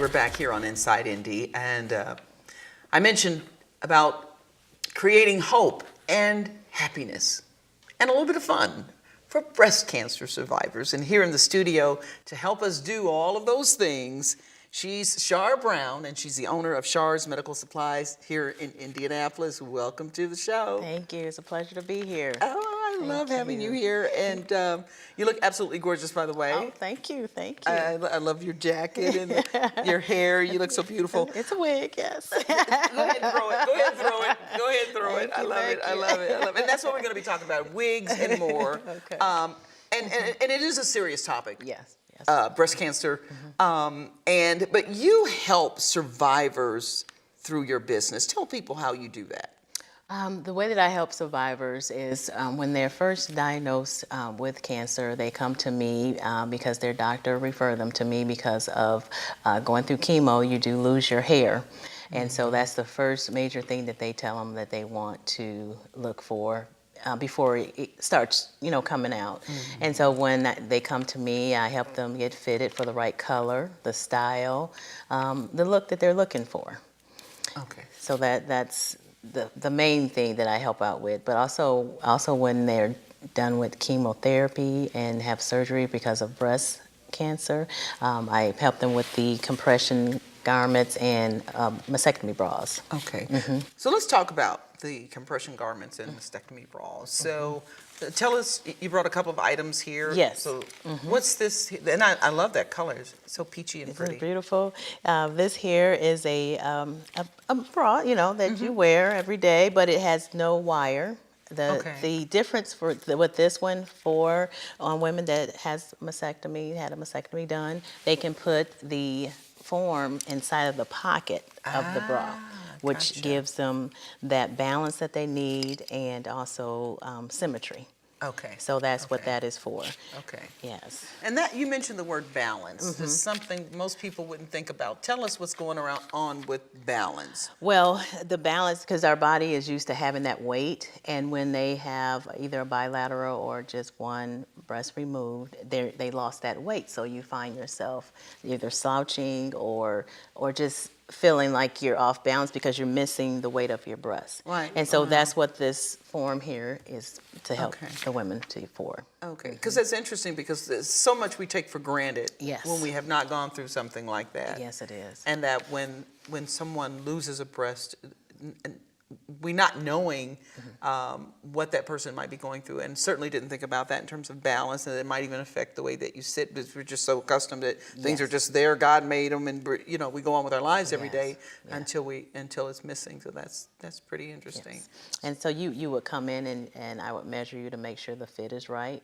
we're back here on Inside Indy, and I mentioned about creating hope and happiness and a little bit of fun for breast cancer survivors. And here in the studio to help us do all of those things, she's Shar Brown, and she's the owner of Shar's Medical Supplies here in Indianapolis. Welcome to the show. Thank you. It's a pleasure to be here. Oh, I love having you here, and you look absolutely gorgeous, by the way. Oh, thank you. Thank you. I love your jacket and your hair. You look so beautiful. It's a wig, yes. Go ahead and throw it. Go ahead and throw it. Go ahead and throw it. I love it. I love it. I love it. And that's what we're going to be talking about, wigs and more. Okay. And it is a serious topic. Yes. Yes. Breast cancer. But you help survivors through your business. Tell people how you do that. The way that I help survivors is when they're first diagnosed with cancer, they come to me because their doctor referred them to me because of going through chemo, you do lose your hair. And so that's the first major thing that they tell them that they want to look for before it starts, coming out. And so when they come to me, I help them get fitted for the right color, the style, the look that they're looking for. Okay. So that's the main thing that I help out with, but also when they're done with chemotherapy and have surgery because of breast cancer, I help them with the compression garments and mastectomy bras. Okay. So let's talk about the compression garments and mastectomy bras. So tell us, you brought a couple of items here. Yes. So what's this? And I love that color. It's so peachy and Isn't pretty. it beautiful? This here is a bra, that you wear every day, but it has no wire. The difference with this one for women that had a mastectomy done, they can put the form inside of the pocket of the bra, which gives them that balance that they need and also symmetry. Okay. So that's what that is for. Okay. Yes. And that you mentioned the word balance. It's something most people wouldn't think about. Tell us what's going on with balance. Well, the balance, because our body is used to having that weight, and when they have either a bilateral or just one breast removed, they lost that weight. So you find yourself either slouching or just feeling like you're off balance because you're missing the weight of your breast. Right. And so that's what this form here is to help the women for. Okay, because that's interesting because there's so much we take for granted when we have not gone through something like that. Yes, it is. And that when someone loses a breast, we not knowing what that person might be going through, and certainly didn't think about that in terms of balance, and it might even affect the way that you sit, because we're just so accustomed that things are just there, God made them, and we go on with our lives every day until it's missing. So that's pretty interesting. Yes. And so you would come in and I would measure you to make sure the fit is right,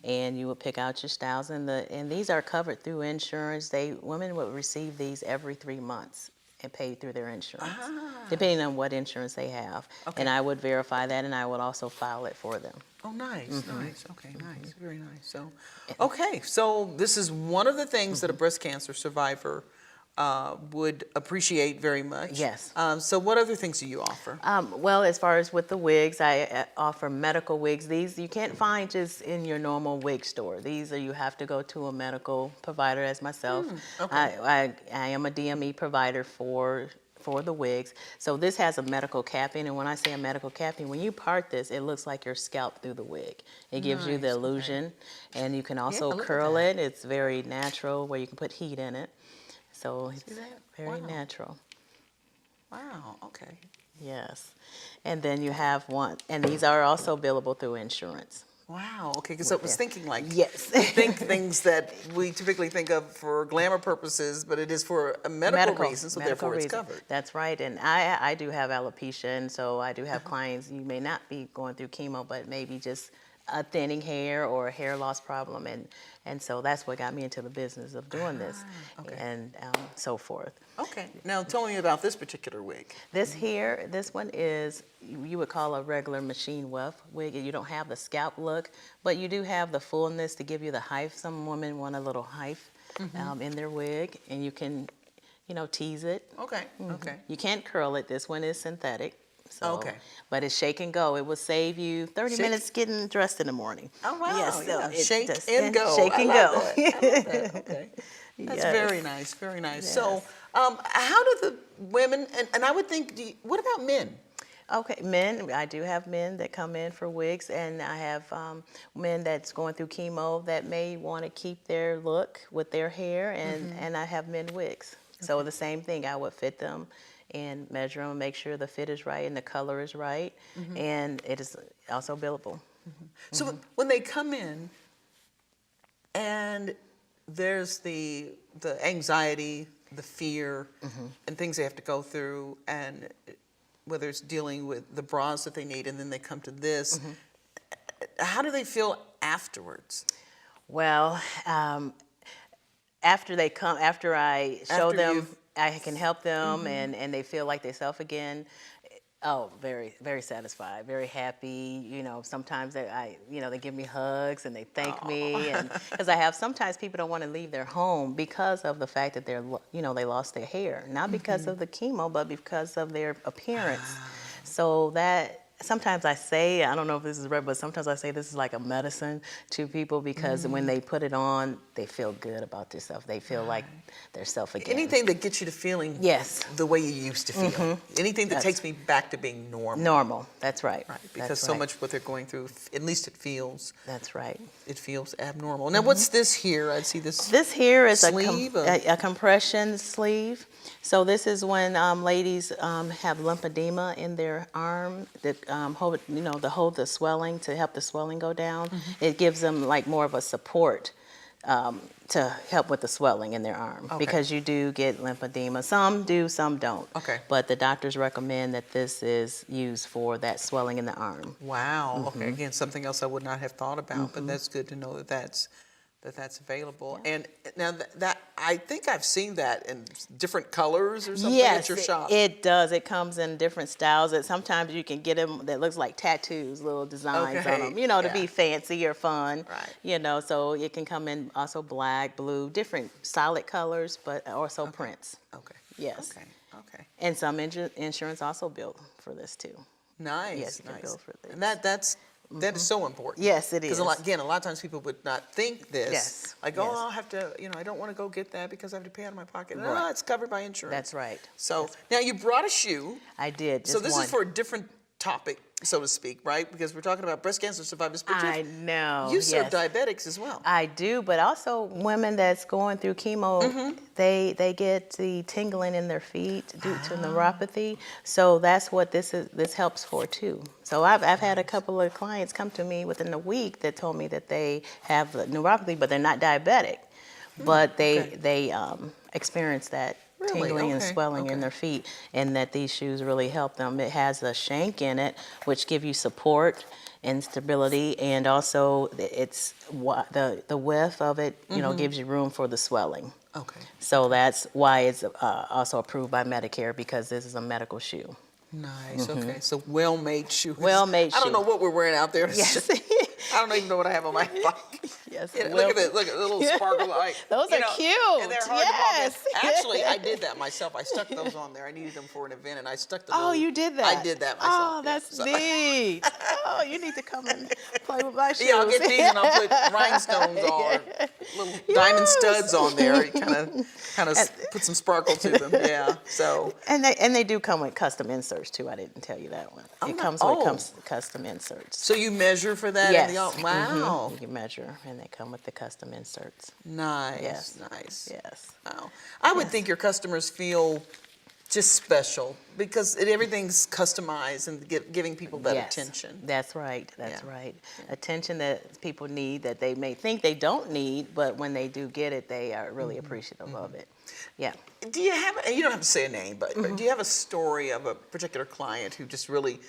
and you would pick out your styles, and these are covered through insurance. Women would receive these every 3 months and paid through their insurance, depending on what insurance they have. And I would verify that, and I would also file it for them. Oh, nice, nice. Okay, nice, very nice. So, so this is one of the things that a breast cancer survivor would appreciate very much. Yes. So what other things do you offer? Well, as far as with the wigs, I offer medical wigs. These you can't find just in your normal wig store. You have to go to a medical provider as myself. I am a DME provider for the wigs. So this has a medical capping, and when I say a medical capping, when you part this, it looks like your scalp through the wig. It gives you the illusion, and you can also curl it. It's very natural, where you can put heat in it. So it's very natural. Wow, okay. Yes. And then you have one, and these are also billable through insurance. Wow, okay, because I was thinking yes. we think things that we typically think of for glamour purposes, but it is for a medical reason, so therefore it's covered. That's right, and I do have alopecia, and so I do have clients, you may not be going through chemo, but maybe just a thinning hair or a hair loss problem, and so that's what got me into the business of doing this, and so forth. Okay, now tell me about this particular wig. This one is, you would call a regular machine weft wig. You don't have the scalp look, but you do have the fullness to give you the height. Some women want a little height in their wig, and you can, tease it. Okay, okay. You can't curl it. This one is synthetic. So, Okay. but it's shake and go. It will save you 30 Shake- minutes getting dressed in the morning. Oh, wow. Yes, so Yeah. it Shake just- and go. Shake I and love go. that. I love that. Okay. That's Yes. very nice. Very nice. So, Yes. how do the women, and I would think, what about men? Okay, men, I do have men that come in for wigs, and I have men that's going through chemo that may want to keep their look with their hair, and I have men wigs. So the same thing, I would fit them and measure them, make sure the fit is right and the color is right, and it is also billable. So when they come in, and there's the anxiety, the fear, and things they have to go through, and whether it's dealing with the bras that they need, and then they come to this, how do they feel afterwards? Well, after they come, after I show After them, you've- I can help them, and they feel like themselves again. Oh, very, very satisfied, very happy. You know, sometimes they give me hugs and they thank me, and because I have sometimes people don't want to leave their home because of the fact that they lost their hair, not because of the chemo, but because of their appearance. So that sometimes I say, I don't know if this is right, but sometimes I say this is like a medicine to people because when they put it on, they feel good about themselves. They feel like they're self again. Anything that gets you to feeling Yes. the way you used to feel. Anything that takes me back to being normal. Normal. That's right. Right, because That's so right. much what they're going through, at least it feels abnormal. Now, what's this here? I see this. This here is sleeve of- a compression sleeve. So this is when ladies have lymphedema in their arm that hold the swelling, to help the swelling go down. It gives them like more of a support to help with the swelling in their arm, Okay. because you do get lymphedema. Some do, some don't. Okay. But the doctors recommend that this is used for that swelling in the arm. Wow. Okay. Again, something else I would not have thought about, but that's good to know that that's available. Yeah. And now that I think I've seen that in different colors or something Yes, at your shop. it does. It comes in different styles. That sometimes you can get them that looks like tattoos, little designs on them, to yeah. be fancy or fun. Right. So it can come in also black, blue, different solid colors, but also prints. Okay. Yes. Okay. Okay. And some insurance also built for this too. Nice. Yes, you can nice. bill for this. And that is so important. Yes, it Because is. a lot of times people would not think this. Yes, Like, yes. I'll have to, I don't want to go get that because I have to pay out of my pocket. No, Right. it's covered by insurance. That's right. So now you brought a shoe. I did. So Just this one. is for a different topic, so to speak, right? Because we're talking about breast cancer survivors. But I know. you serve yes. diabetics as well. I do, but also women that's going through chemo, they get the tingling in their feet due to neuropathy. So that's what this helps for too. So I've had a couple of clients come to me within a week that told me that they have neuropathy, but they're not diabetic, but they experience that Really? tingling and Okay, swelling in okay. their feet, and that these shoes really help them. It has a shank in it, which give you support and stability, and also it's the width of it, gives you room for the swelling. Okay. So that's why it's also approved by Medicare, because this is a medical shoe. Nice. Okay. So well-made shoe. Well-made I don't shoe. know what we're wearing out there. Yes. I don't even know what I have on my bike. Yes. Look at the little sparkle light. Those are cute. And they're hard Yes. to pop in. Actually, I did that myself. I stuck those on there. I needed them for an event, and I stuck the Oh, little- you did that? I did that myself. Oh, yeah. that's So- neat. Oh, you need to come and play with my shoes. Yeah, I'll get these and I'll put rhinestones or little diamond studs on there. Kind of put some sparkle to them. Yeah. So And they do come with custom inserts too. I didn't tell you that one. It comes with custom inserts. so you measure for that? Yes. In the, wow. You measure, and they come with the custom inserts. Nice. Yes. Nice. Yes. Wow. I would think your customers feel just special because everything's customized and giving people that Yes. attention. That's right. That's Yeah. right. Attention that people need that they may think they don't need, but when they do get it, they are really appreciative of it. Yeah. Do you have, and you don't have to say a name, but do you have a story of a particular client who just really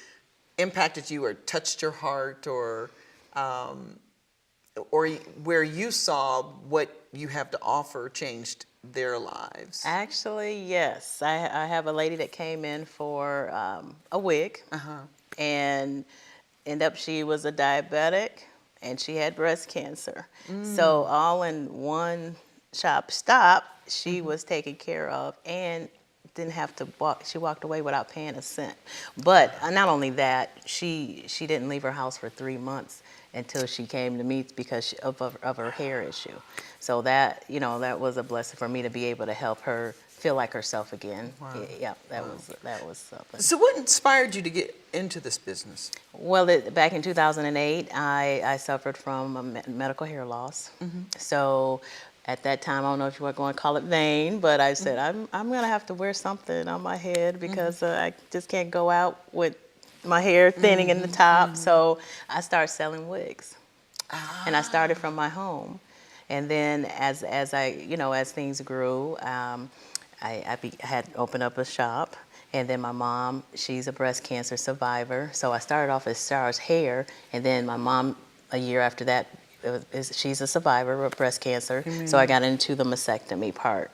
impacted you or touched your heart or where you saw what you have to offer changed their lives? Actually, yes. I have a lady that came in for a wig, and she was a diabetic, and she had breast cancer. So all in one shop stop, she was taken care of and didn't have to walk. She walked away without paying a cent. But not only that, she didn't leave her house for 3 months until she came to me because of her hair issue. So that, you know, that was a blessing for me to be able to help her feel like herself again. Wow. Yeah, that was something. So what inspired you to get into this business? Well, back in 2008, I suffered from a medical hair loss. So at that time, I don't know if you were going to call it vain, but I said, I'm going to have to wear something on my head because I just can't go out with my hair thinning in the top. So I started selling wigs. And I started from my home. And then as I, you know, as things grew, I had opened up a shop. And then my mom, she's a breast cancer survivor. So I started off as Shar's hair. And then my mom, a year after that, she's a survivor of breast cancer. So I got into the mastectomy part.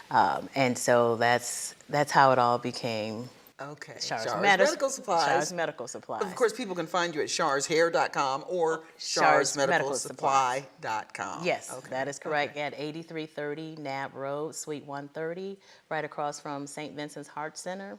And so that's how it all became. Okay. Shar's Medical Supplies. Shar's Medical Supplies. Of course, people can find you at sharshair.com or sharsmedicalsupply.com. Yes, that is correct. At 8330 Knapp Road, Suite 130, right across from St. Vincent's Heart Center,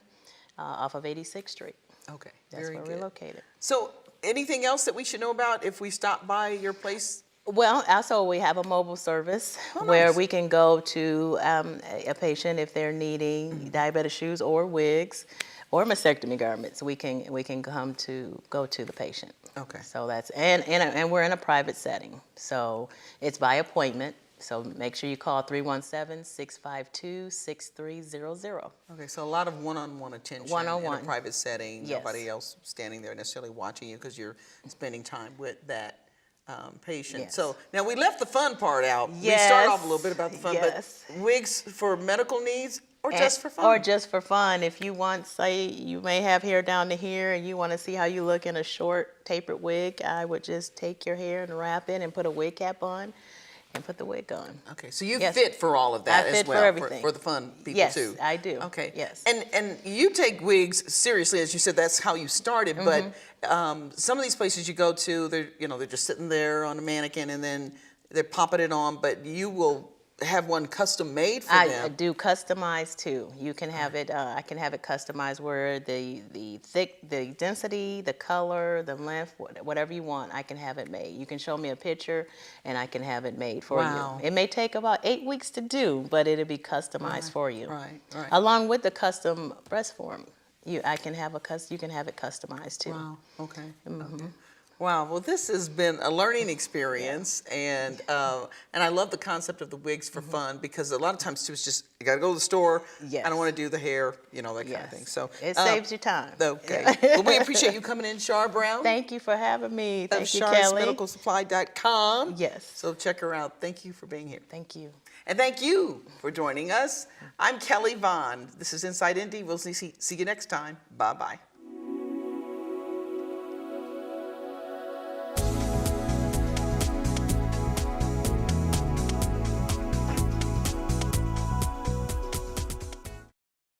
off of 86th Street. Okay, That's very where good. we're located. So, anything else that we should know about if we stop by your place? Well, also we have a mobile service Oh, where nice. we can go to a patient if they're needing diabetic shoes or wigs or mastectomy garments. We can go to the patient. Okay. So that's and we're in a private setting, so it's by appointment. So make sure you call 317-652-6300. Okay, so a lot of one-on-one attention One-on-one. in a private setting. Yes. Nobody else standing there necessarily watching you because you're spending time with that patient. Yes. So now we left the fun part out. We Yes. started off a little bit about the fun, Yes. but wigs for medical needs or just for fun? Or just for fun. If you want, say, you may have hair down to here and you want to see how you look in a short tapered wig, I would just take your hair and wrap it and put a wig cap on and put the wig on. Okay, so you Yes. fit for all of that I as fit for well, everything. for the fun people Yes, too. I do. Okay. Yes. And you take wigs seriously, as you said. That's how you started. But some of these places you go to, they're just sitting there on a mannequin and then they're popping it on. But you will have one custom made for I them. do customized too. You can have it. I can have it customized where the density, the color, the length, whatever you want. I can have it made. You can show me a picture, and I can have it made for Wow. you. It may take about 8 weeks to do, but it'll be customized for you. Right. Along with the custom breast form, you can have it customized too. Wow. Okay. Okay. Wow. Well, this has been a learning experience, and I love the concept of the wigs for fun because a lot of times too, it's just you got to go to the store. Yes. I don't want to do the hair, that kind of thing. So it saves you time. Okay. Well, we appreciate you coming in, Shar Brown. Thank you for having me. Of Thank you, Kelly. sharsmedicalsupply.com. Yes. So check her out. Thank you for being here. Thank you. And thank you for joining us. I'm Kelly Vaughn. This is Inside Indy. We'll see you next time. Bye-bye.